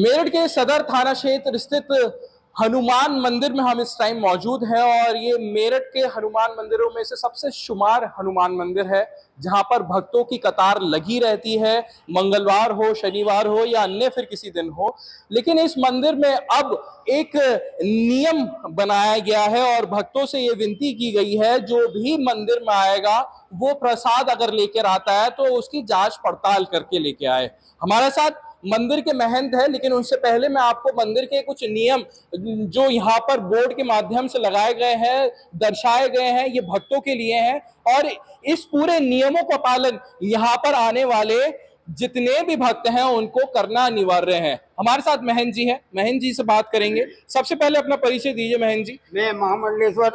मेरठ के सदर थाना क्षेत्र स्थित हनुमान मंदिर में हम इस टाइम मौजूद हैं और ये मेरठ के हनुमान मंदिरों में से सबसे शुमार हनुमान मंदिर है जहां पर भक्तों की कतार लगी रहती है, मंगलवार हो, शनिवार हो या अन्य फिर किसी दिन हो। लेकिन इस मंदिर में अब एक नियम बनाया गया है और भक्तों से ये विनती की गई है जो भी मंदिर में आएगा वो प्रसाद अगर लेकर आता है तो उसकी जांच पड़ताल करके लेके आए। हमारे साथ मंदिर के महंत है, लेकिन उससे पहले मैं आपको मंदिर के कुछ नियम जो यहाँ पर बोर्ड के माध्यम से लगाए गए हैं, दर्शाए गए हैं, ये भक्तों के लिए हैं और इस पूरे नियमों का पालन यहाँ पर आने वाले जितने भी भक्त हैं उनको करना अनिवार्य है। हमारे साथ महंत जी हैं, महंत जी से बात करेंगे। सबसे पहले अपना परिचय दीजिए महंत जी। मैं महामंडलेश्वर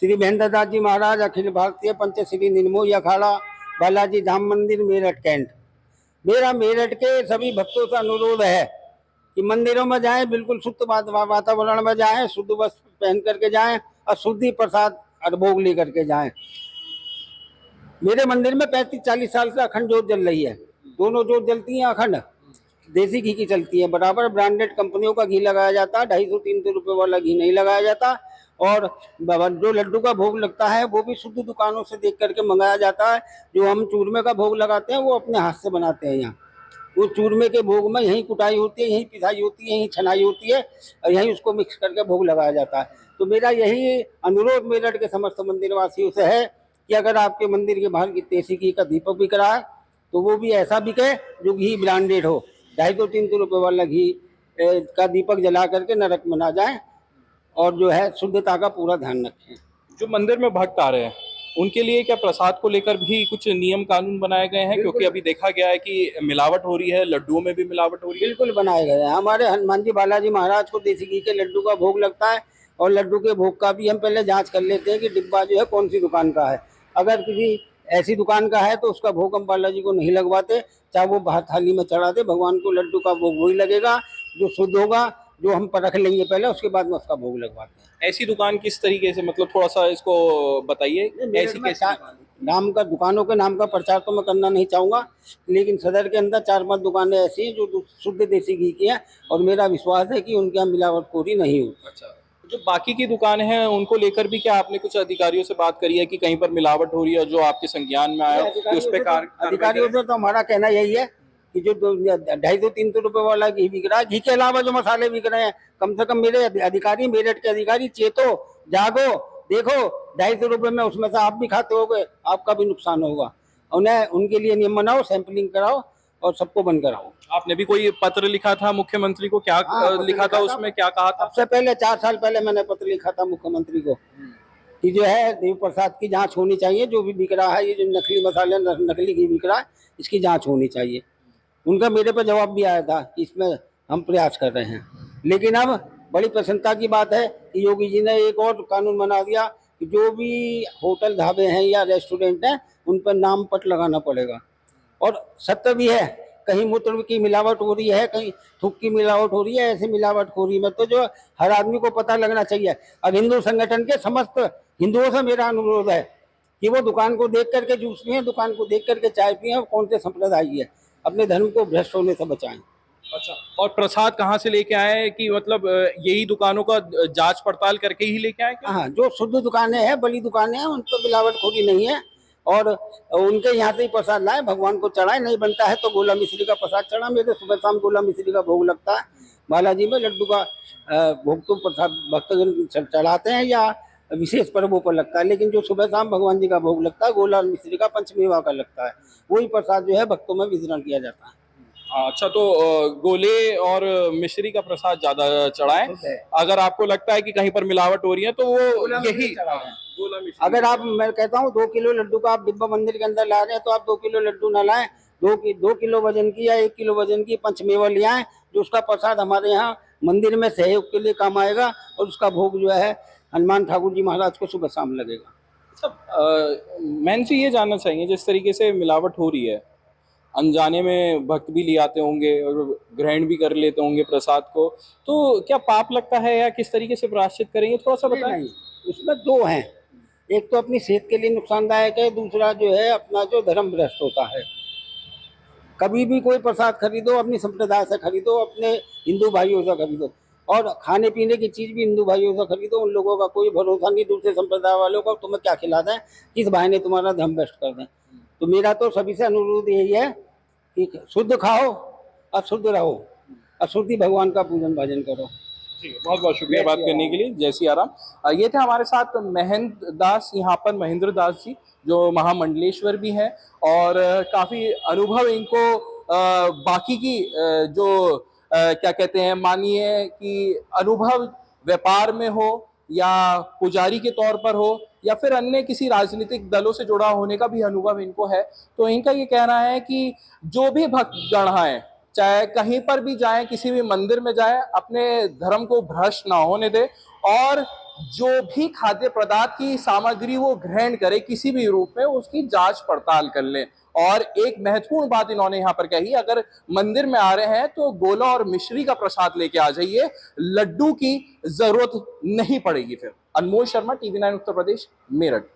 श्री महेंद्र दास जी महाराज अखिल भारतीय पंचश्री निर्मोही अखाड़ा बालाजी धाम मंदिर मेरठ कैंट। मेरा मेरठ के सभी भक्तों से अनुरोध है कि मंदिरों में जाएं, बिल्कुल शुद्ध वातावरण में जाएं, शुद्ध वस्त्र पहन करके जाएं और शुद्धि प्रसाद और भोग लेकर के जाएं। मेरे मंदिर में 35-40 साल से अखंड जोत जल रही है। दोनों जोत जलती हैं अखंड, देसी घी की चलती है बराबर। ब्रांडेड कंपनियों का घी लगाया जाता है, 250-300 रुपये वाला घी नहीं लगाया जाता। और जो लड्डू का भोग लगता है वो भी शुद्ध दुकानों से देख करके मंगाया जाता है। जो हम चूरमे का भोग लगाते हैं वो अपने हाथ से बनाते हैं। यहाँ उस चूरमे के भोग में यहीं कुटाई होती है, यहीं पिसाई होती है, यहीं छनाई होती है और यहीं उसको मिक्स करके भोग लगाया जाता है। तो मेरा यही अनुरोध मेरठ के समस्त मंदिर वासियों से है कि अगर आपके मंदिर के बाहर की देसी घी का दीपक बिक रहा है तो वो भी ऐसा बिके जो घी ब्रांडेड हो। 250-300 रुपये वाला घी का दीपक जला करके नरक में ना जाए और जो है शुद्धता का पूरा ध्यान रखें। जो मंदिर में भक्त आ रहे हैं उनके लिए क्या प्रसाद को लेकर भी कुछ नियम कानून बनाए गए हैं? क्योंकि अभी देखा गया है कि मिलावट हो रही है, लड्डुओं में भी मिलावट हो रही है। बिल्कुल बनाए गए हैं। हमारे हनुमान जी बालाजी महाराज को देसी घी के लड्डू का भोग लगता है और लड्डू के भोग का भी हम पहले जांच कर लेते हैं कि डिब्बा जो है कौन सी दुकान का है। अगर किसी ऐसी दुकान का है तो उसका भोग हम बालाजी को नहीं लगवाते, चाहे वो बाहर थाली में चढ़ा दे। भगवान को लड्डू का भोग वही लगेगा जो शुद्ध होगा, जो हम परख लेंगे पहले, उसके बाद में उसका भोग लगवाते हैं। ऐसी दुकान किस तरीके से, मतलब थोड़ा सा इसको बताइए। ऐसी कैसी नाम का दुकानों के नाम का प्रचार तो मैं करना नहीं चाहूँगा, लेकिन सदर के अंदर 4-5 दुकानें ऐसी हैं जो शुद्ध देसी घी की हैं और मेरा विश्वास है कि उनके यहाँ मिलावटखोरी नहीं होगी। अच्छा, जो बाकी की दुकानें हैं उनको लेकर भी क्या आपने कुछ अधिकारियों से बात करी है कि कहीं पर मिलावट हो रही है, जो आपके संज्ञान में आया कि उस पे अधिकारियों से तो हमारा कहना यही है कि जो 250-300 रुपये वाला घी बिक रहा है, घी के अलावा जो मसाले बिक रहे हैं, कम से कम मेरे अधिकारी, मेरठ के अधिकारी चेतो, जागो, देखो 250 रुपये में उसमें से आप भी खाते होगे, आपका भी नुकसान होगा। उन्हें उनके लिए नियम बनाओ, सैंपलिंग कराओ और सबको बंद कराओ। आपने भी कोई पत्र लिखा था मुख्यमंत्री को? क्या लिखा था उसमें, क्या कहा था? सबसे पहले 4 साल पहले मैंने पत्र लिखा था मुख्यमंत्री को कि जो है देव प्रसाद की जांच होनी चाहिए। जो भी बिक रहा है, ये जो नकली मसाले, नकली घी बिक रहा है, इसकी जांच होनी चाहिए। उनका मेरे पर जवाब भी आया था कि इसमें हम प्रयास कर रहे हैं। लेकिन अब बड़ी प्रसन्नता की बात है कि योगी जी ने एक और कानून बना दिया कि जो भी होटल, ढाबे हैं या रेस्टोरेंट हैं, उन पर नाम पट लगाना पड़ेगा। और सत्य भी है, कहीं मूत्र की मिलावट हो रही है, कहीं थूक की मिलावट हो रही है। ऐसी मिलावटखोरी में तो जो हर आदमी को पता लगना चाहिए। अब हिंदू संगठन के समस्त हिंदुओं से मेरा अनुरोध है कि वो दुकान को देख करके जूस पिए, दुकान को देख करके चाय पिए और कौन से संप्रदाय है, अपने धर्म को भ्रष्ट होने से बचाएं। अच्छा, और प्रसाद कहाँ से लेके आए कि मतलब यही दुकानों का जांच पड़ताल करके ही लेके आए क्या? हाँ, जो शुद्ध दुकानें हैं, बड़ी दुकानें हैं, उन पर मिलावटखोरी नहीं है और उनके यहाँ से ही प्रसाद लाए, भगवान को चढ़ाए। नहीं बनता है तो गोला मिश्री का प्रसाद चढ़ा। मेरे सुबह शाम गोला मिश्री का भोग लगता है बालाजी में। लड्डू का भोग तो प्रसाद भक्तगण चढ़ाते हैं या विशेष पर्वों पर लगता है, लेकिन जो सुबह शाम भगवान जी का भोग लगता है, गोला मिश्री का, पंचमेवा का लगता है, वही प्रसाद जो है भक्तों में वितरण किया जाता है। अच्छा, तो गोले और मिश्री का प्रसाद ज्यादा चढ़ाएं। अगर आपको लगता है कि कहीं पर मिलावट हो रही है तो वो यही गोला मिश्री। अगर आप, मैं कहता हूँ 2 किलो लड्डू का आप डिब्बा मंदिर के अंदर ला रहे हैं तो आप 2 किलो लड्डू ना लाएं, 2 किलो वजन की या 1 किलो वजन की पंचमेवा ले आएं, जो उसका प्रसाद हमारे यहाँ मंदिर में सहयोग के लिए काम आएगा और उसका भोग जो है हनुमान ठाकुर जी महाराज को सुबह शाम लगेगा। मैंने से ये जानना चाहिए, जिस तरीके से मिलावट हो रही है, अनजाने में भक्त भी ले आते होंगे और ग्रहण भी कर लेते होंगे प्रसाद को, तो क्या पाप लगता है या किस तरीके से प्रायश्चित करेंगे, थोड़ा सा बताएं। नहीं, उसमें 2 हैं। एक तो अपनी सेहत के लिए नुकसानदायक है, दूसरा जो है अपना जो धर्म भ्रष्ट होता है। कभी भी कोई प्रसाद खरीदो अपनी संप्रदाय से खरीदो, अपने हिंदू भाइयों से खरीदो, और खाने पीने की चीज भी हिंदू भाइयों से खरीदो। उन लोगों का कोई भरोसा नहीं, दूसरे संप्रदाय वालों का तुम्हें क्या खिला दें, किस बहाने तुम्हारा धर्म भ्रष्ट कर दें। तो मेरा तो सभी से अनुरोध यही है कि शुद्ध खाओ, अशुद्ध रहो, अशुद्धि भगवान का पूजन भजन करो। ठीक है, बहुत बहुत शुक्रिया बात करने के लिए। जय सिया राम। ये थे हमारे साथ महेंद्र दास, यहाँ पर महेंद्र दास जी जो महामंडलेश्वर भी हैं, और काफी अनुभव इनको बाकी की जो क्या कहते हैं, मानिए कि अनुभव व्यापार में हो या पुजारी के तौर पर हो या फिर अन्य किसी राजनीतिक दलों से जुड़ा होने का भी अनुभव इनको है। तो इनका ये कहना है कि जो भी भक्तगण हैं, चाहे कहीं पर भी जाएं, किसी भी मंदिर में जाएं, अपने धर्म को भ्रष्ट ना होने दे, और जो भी खाद्य पदार्थ की सामग्री वो ग्रहण करे किसी भी रूप में, उसकी जांच पड़ताल कर ले। और एक महत्वपूर्ण बात इन्होंने यहाँ पर कही, अगर मंदिर में आ रहे हैं तो गोला और मिश्री का प्रसाद लेके आ जाइए, लड्डू की जरूरत नहीं पड़ेगी फिर। अनमोल शर्मा, टीवी 9 उत्तर प्रदेश, मेरठ।